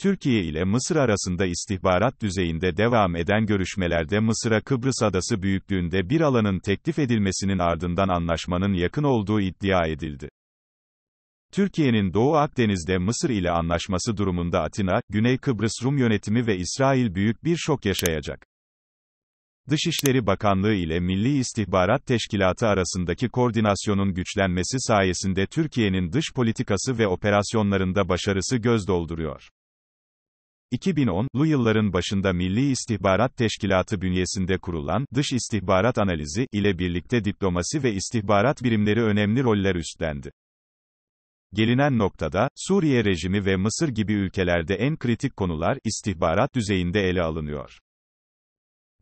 Türkiye ile Mısır arasında istihbarat düzeyinde devam eden görüşmelerde Mısır'a Kıbrıs Adası büyüklüğünde bir alanın teklif edilmesinin ardından anlaşmanın yakın olduğu iddia edildi. Türkiye'nin Doğu Akdeniz'de Mısır ile anlaşması durumunda Atina, Güney Kıbrıs Rum yönetimi ve İsrail büyük bir şok yaşayacak. Dışişleri Bakanlığı ile Milli İstihbarat Teşkilatı arasındaki koordinasyonun güçlenmesi sayesinde Türkiye'nin dış politikası ve operasyonlarında başarısı göz dolduruyor. 2010'lu yılların başında Milli İstihbarat Teşkilatı bünyesinde kurulan Dış İstihbarat Analizi ile birlikte diplomasi ve istihbarat birimleri önemli roller üstlendi. Gelinen noktada, Suriye rejimi ve Mısır gibi ülkelerde en kritik konular, istihbarat düzeyinde ele alınıyor.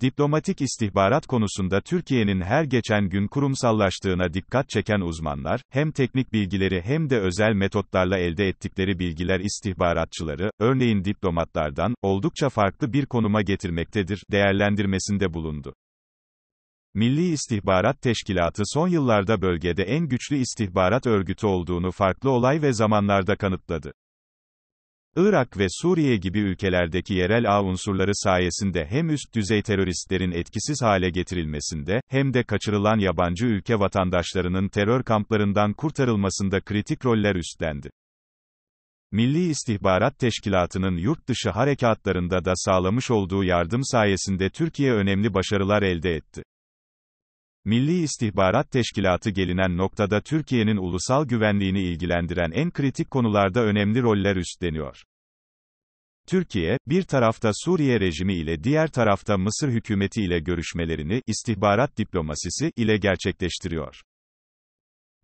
Diplomatik istihbarat konusunda Türkiye'nin her geçen gün kurumsallaştığına dikkat çeken uzmanlar, hem teknik bilgileri hem de özel metotlarla elde ettikleri bilgiler istihbaratçıları, örneğin diplomatlardan, oldukça farklı bir konuma getirmektedir, değerlendirmesinde bulundu. Milli İstihbarat Teşkilatı son yıllarda bölgede en güçlü istihbarat örgütü olduğunu farklı olay ve zamanlarda kanıtladı. Irak ve Suriye gibi ülkelerdeki yerel ağ unsurları sayesinde hem üst düzey teröristlerin etkisiz hale getirilmesinde, hem de kaçırılan yabancı ülke vatandaşlarının terör kamplarından kurtarılmasında kritik roller üstlendi. Milli İstihbarat Teşkilatı'nın yurt dışı harekatlarında da sağlamış olduğu yardım sayesinde Türkiye önemli başarılar elde etti. Milli İstihbarat Teşkilatı gelinen noktada Türkiye'nin ulusal güvenliğini ilgilendiren en kritik konularda önemli roller üstleniyor. Türkiye, bir tarafta Suriye rejimi ile diğer tarafta Mısır hükümeti ile görüşmelerini, istihbarat diplomasisi ile gerçekleştiriyor.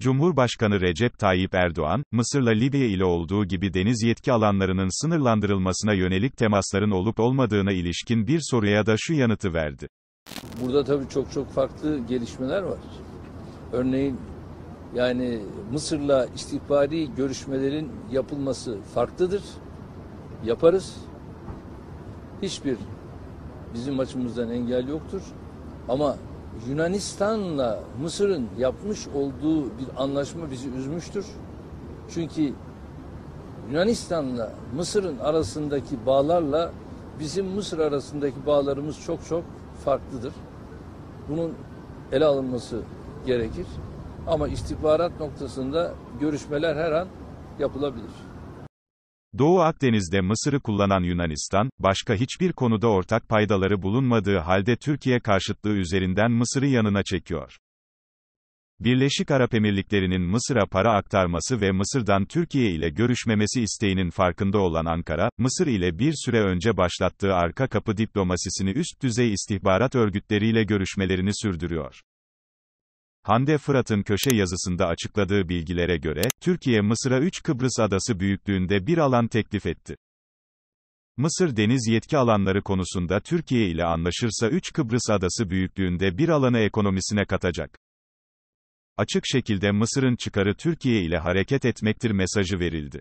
Cumhurbaşkanı Recep Tayyip Erdoğan, Mısır'la Libya ile olduğu gibi deniz yetki alanlarının sınırlandırılmasına yönelik temasların olup olmadığına ilişkin bir soruya da şu yanıtı verdi. Burada tabii çok farklı gelişmeler var. Örneğin, yani Mısır'la istihbari görüşmelerin yapılması farklıdır. Yaparız. Hiçbir bizim açımızdan engel yoktur. Ama Yunanistan'la Mısır'ın yapmış olduğu bir anlaşma bizi üzmüştür. Çünkü Yunanistan'la Mısır'ın arasındaki bağlarla bizim Mısır arasındaki bağlarımız çok farklıdır. Bunun ele alınması gerekir. Ama istihbarat noktasında görüşmeler her an yapılabilir. Doğu Akdeniz'de Mısır'ı kullanan Yunanistan, başka hiçbir konuda ortak paydaları bulunmadığı halde Türkiye karşıtlığı üzerinden Mısır'ı yanına çekiyor. Birleşik Arap Emirlikleri'nin Mısır'a para aktarması ve Mısır'dan Türkiye ile görüşmemesi isteğinin farkında olan Ankara, Mısır ile bir süre önce başlattığı arka kapı diplomasisini üst düzey istihbarat örgütleriyle görüşmelerini sürdürüyor. Hande Fırat'ın köşe yazısında açıkladığı bilgilere göre, Türkiye Mısır'a 3 Kıbrıs adası büyüklüğünde bir alan teklif etti. Mısır deniz yetki alanları konusunda Türkiye ile anlaşırsa 3 Kıbrıs adası büyüklüğünde bir alanı ekonomisine katacak. Açık şekilde Mısır'ın çıkarı Türkiye ile hareket etmektir mesajı verildi.